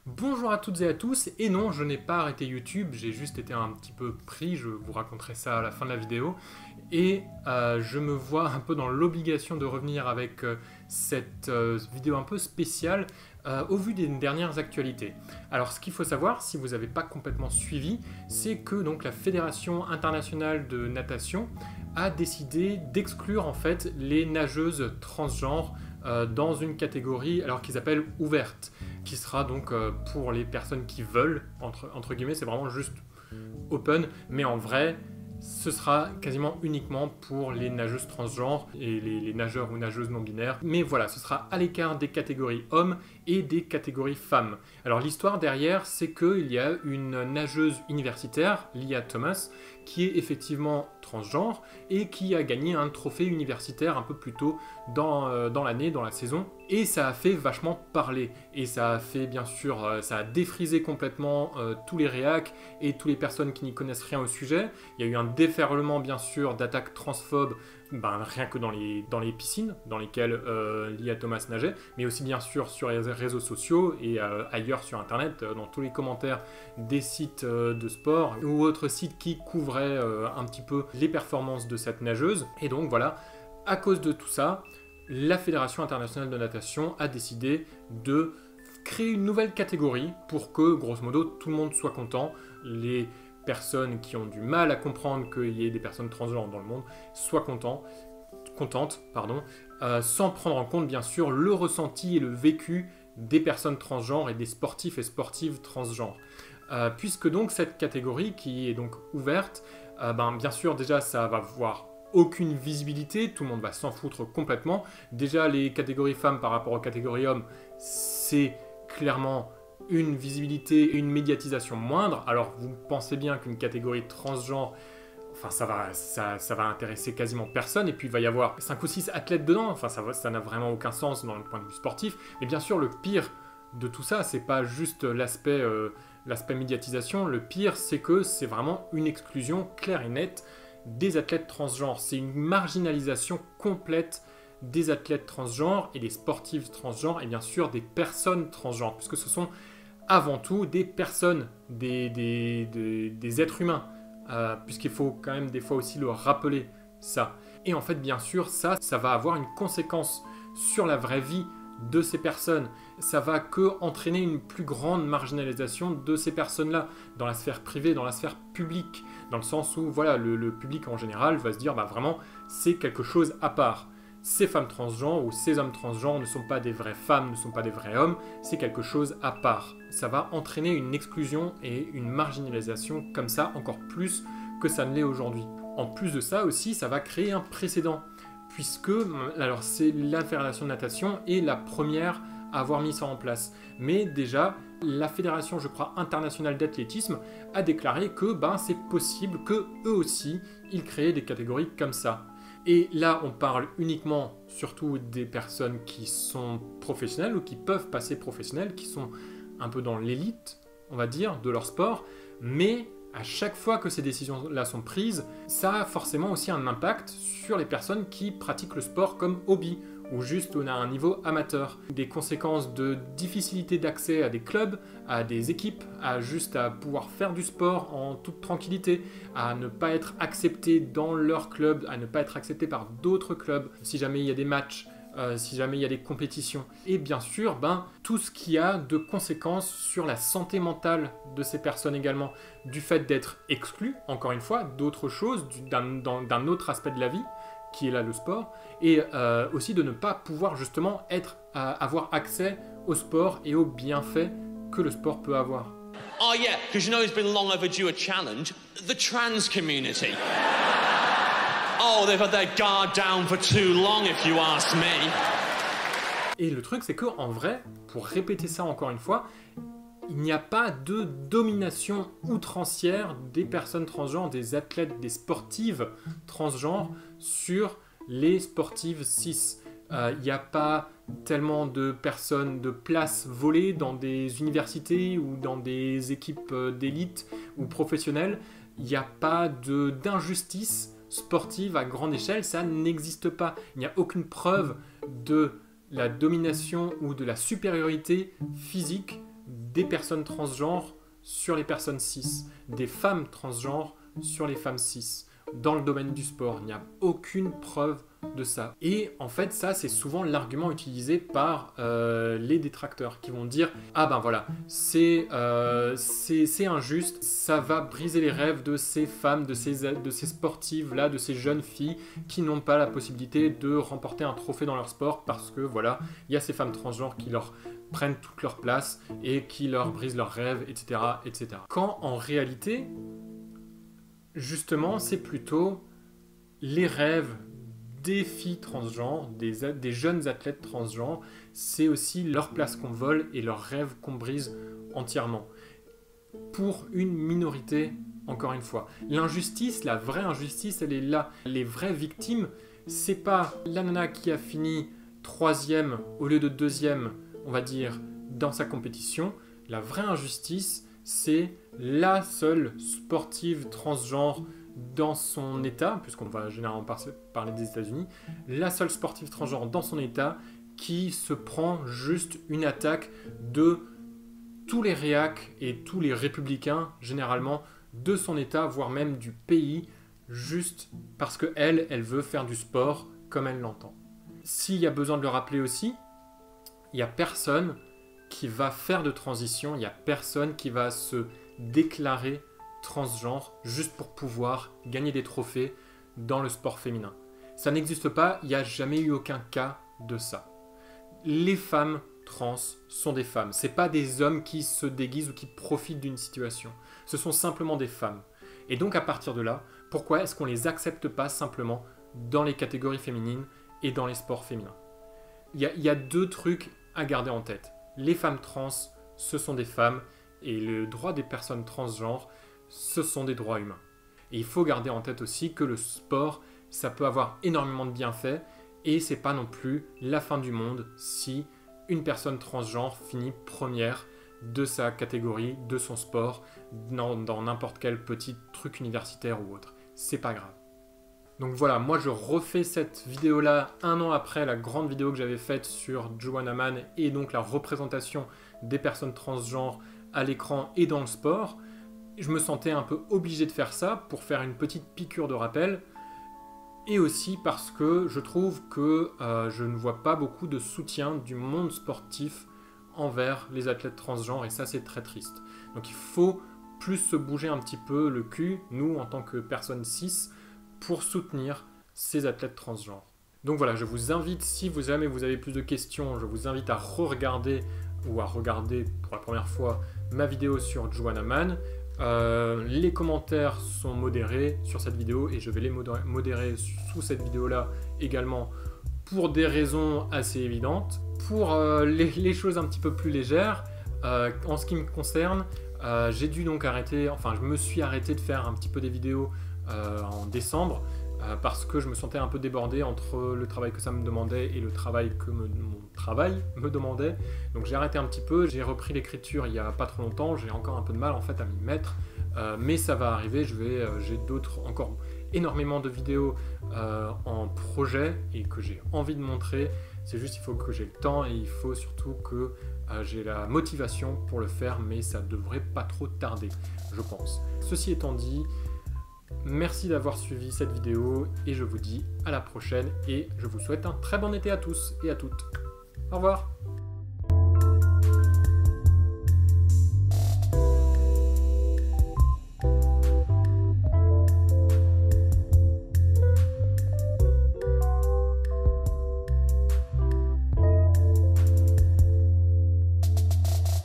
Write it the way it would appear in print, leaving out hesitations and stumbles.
Bonjour à toutes et à tous, et non, je n'ai pas arrêté YouTube, j'ai juste été un petit peu pris, je vous raconterai ça à la fin de la vidéo, et je me vois un peu dans l'obligation de revenir avec cette vidéo un peu spéciale au vu des dernières actualités. Alors ce qu'il faut savoir, si vous n'avez pas complètement suivi, c'est que donc, la Fédération internationale de natation a décidé d'exclure en fait les nageuses transgenres dans une catégorie alors qu'ils appellent ouverte, qui sera donc pour les personnes qui veulent, entre guillemets, c'est vraiment juste open, mais en vrai, ce sera quasiment uniquement pour les nageuses transgenres et les nageurs ou nageuses non binaires. Mais voilà, ce sera à l'écart des catégories hommes et des catégories femmes. Alors l'histoire derrière, c'est qu'il y a une nageuse universitaire, Lia Thomas, qui est effectivement transgenre et qui a gagné un trophée universitaire un peu plus tôt dans l'année, dans la saison. Et ça a fait vachement parler. Et ça a fait, bien sûr, ça a défrisé complètement tous les réacs et toutes les personnes qui n'y connaissent rien au sujet. Il y a eu un déferlement, bien sûr, d'attaques transphobes, rien que dans les piscines dans lesquelles Lia Thomas nageait, mais aussi, bien sûr, sur les réseaux sociaux et ailleurs sur Internet, dans tous les commentaires des sites de sport ou autres sites qui couvraient un petit peu les performances de cette nageuse. Et donc, voilà, à cause de tout ça, la Fédération internationale de natation a décidé de créer une nouvelle catégorie pour que, grosso modo, tout le monde soit content. Les personnes qui ont du mal à comprendre qu'il y ait des personnes transgenres dans le monde soient contentes, sans prendre en compte, bien sûr, le ressenti et le vécu des personnes transgenres et des sportifs et sportives transgenres. Puisque donc cette catégorie qui est donc ouverte, bien sûr, déjà, ça va voir aucune visibilité, tout le monde va s'en foutre complètement. Déjà, les catégories femmes par rapport aux catégories hommes, c'est clairement une visibilité et une médiatisation moindre. Alors, vous pensez bien qu'une catégorie transgenre, enfin, ça va intéresser quasiment personne, et puis il va y avoir 5 ou 6 athlètes dedans, enfin, ça n'a vraiment aucun sens dans le point de vue sportif. Mais bien sûr, le pire de tout ça, c'est pas juste l'aspect médiatisation, le pire, c'est que c'est vraiment une exclusion claire et nette des athlètes transgenres. C'est une marginalisation complète des athlètes transgenres et des sportifs transgenres et bien sûr des personnes transgenres, puisque ce sont avant tout des personnes, des êtres humains, puisqu'il faut quand même des fois aussi le rappeler ça. Et en fait, bien sûr, ça va avoir une conséquence sur la vraie vie de ces personnes. Ça va que entraîner une plus grande marginalisation de ces personnes-là dans la sphère privée, dans la sphère publique, dans le sens où voilà, le public en général va se dire vraiment c'est quelque chose à part. Ces femmes transgenres ou ces hommes transgenres ne sont pas des vraies femmes, ne sont pas des vrais hommes, c'est quelque chose à part. Ça va entraîner une exclusion et une marginalisation comme ça encore plus que ça ne l'est aujourd'hui. En plus de ça aussi, ça va créer un précédent, puisque alors c'est la Fédération de natation est la première à avoir mis ça en place. Mais déjà, la Fédération, je crois, internationale d'athlétisme a déclaré que c'est possible que eux aussi, ils créent des catégories comme ça. Et là, on parle uniquement, surtout des personnes qui sont professionnelles ou qui peuvent passer professionnelles, qui sont un peu dans l'élite, on va dire, de leur sport, mais à chaque fois que ces décisions-là sont prises, ça a forcément aussi un impact sur les personnes qui pratiquent le sport comme hobby, ou juste à un niveau amateur. Des conséquences de difficulté d'accès à des clubs, à des équipes, à pouvoir faire du sport en toute tranquillité, à ne pas être accepté dans leur club, à ne pas être accepté par d'autres clubs, si jamais il y a des matchs, si jamais il y a des compétitions. Et bien sûr, tout ce qui a de conséquences sur la santé mentale de ces personnes également, du fait d'être exclu, encore une fois, d'autres choses, d'un autre aspect de la vie, qui est là le sport, et aussi de ne pas pouvoir justement avoir accès au sport et aux bienfaits que le sport peut avoir. Oh yeah, because you know it's been long overdue a challenge, the trans community. Oh, they've had their guard down for too long, if you ask me. Et le truc, c'est qu'en vrai, pour répéter ça encore une fois, il n'y a pas de domination outrancière des personnes transgenres, des athlètes, des sportives transgenres sur les sportives cis. Il n'y a pas tellement de personnes, de places volées dans des universités ou dans des équipes d'élite ou professionnelles. Il n'y a pas d'injustice sportive à grande échelle, ça n'existe pas. Il n'y a aucune preuve de la domination ou de la supériorité physique des personnes transgenres sur les personnes cis, des femmes transgenres sur les femmes cis. Dans le domaine du sport, il n'y a aucune preuve de ça. Et en fait, ça, c'est souvent l'argument utilisé par les détracteurs qui vont dire « Ah ben voilà, c'est injuste, ça va briser les rêves de ces femmes, de ces sportives-là, de ces jeunes filles qui n'ont pas la possibilité de remporter un trophée dans leur sport parce que voilà, il y a ces femmes transgenres qui leur prennent toute leur place et qui leur brisent leurs rêves, etc. etc. » Quand en réalité, justement, c'est plutôt les rêves des filles transgenres, des jeunes athlètes transgenres, c'est aussi leur place qu'on vole et leurs rêves qu'on brise entièrement. Pour une minorité, encore une fois. L'injustice, la vraie injustice, elle est là. Les vraies victimes, c'est pas la nana qui a fini 3e au lieu de 2e, on va dire, dans sa compétition. La vraie injustice, c'est la seule sportive transgenre dans son état, puisqu'on va généralement parler des États-Unis, la seule sportive transgenre dans son état qui se prend juste une attaque de tous les réacs et tous les républicains, généralement, de son état, voire même du pays, juste parce qu'elle veut faire du sport comme elle l'entend. S'il y a besoin de le rappeler aussi, il n'y a personne qui va faire de transition, il n'y a personne qui va se déclarer transgenre juste pour pouvoir gagner des trophées dans le sport féminin. Ça n'existe pas, il n'y a jamais eu aucun cas de ça. Les femmes trans sont des femmes, c'est pas des hommes qui se déguisent ou qui profitent d'une situation. Ce sont simplement des femmes. Et donc à partir de là, pourquoi est-ce qu'on les accepte pas simplement dans les catégories féminines et dans les sports féminins? Il y a deux trucs à garder en tête. Les femmes trans, ce sont des femmes, et le droit des personnes transgenres, ce sont des droits humains. Et il faut garder en tête aussi que le sport, ça peut avoir énormément de bienfaits, et c'est pas non plus la fin du monde si une personne transgenre finit première de sa catégorie, de son sport, dans n'importe quel petit truc universitaire ou autre. C'est pas grave. Donc voilà, moi je refais cette vidéo-là 1 an après la grande vidéo que j'avais faite sur Joanna Mann et donc la représentation des personnes transgenres à l'écran et dans le sport. Je me sentais un peu obligé de faire ça pour faire une petite piqûre de rappel et aussi parce que je trouve que je ne vois pas beaucoup de soutien du monde sportif envers les athlètes transgenres et ça c'est très triste. Donc il faut plus se bouger un petit peu le cul, nous en tant que personnes cis, pour soutenir ces athlètes transgenres. Donc voilà, je vous invite, si jamais vous avez plus de questions, je vous invite à re-regarder ou à regarder pour la première fois ma vidéo sur Joanna Mann. Les commentaires sont modérés sur cette vidéo et je vais les modérer sous cette vidéo-là également pour des raisons assez évidentes. Pour les choses un petit peu plus légères, en ce qui me concerne, j'ai dû donc je me suis arrêté de faire un petit peu des vidéos en décembre parce que je me sentais un peu débordé entre le travail que ça me demandait et le travail que mon travail me demandait. Donc j'ai arrêté un petit peu, j'ai repris l'écriture il n'y a pas trop longtemps, j'ai encore un peu de mal en fait à m'y mettre, mais ça va arriver, j'ai encore énormément de vidéos en projet et que j'ai envie de montrer. C'est juste il faut que j'ai le temps et il faut surtout que j'ai la motivation pour le faire, mais ça devrait pas trop tarder, je pense. Ceci étant dit, merci d'avoir suivi cette vidéo et je vous dis à la prochaine et je vous souhaite un très bon été à tous et à toutes. Au revoir.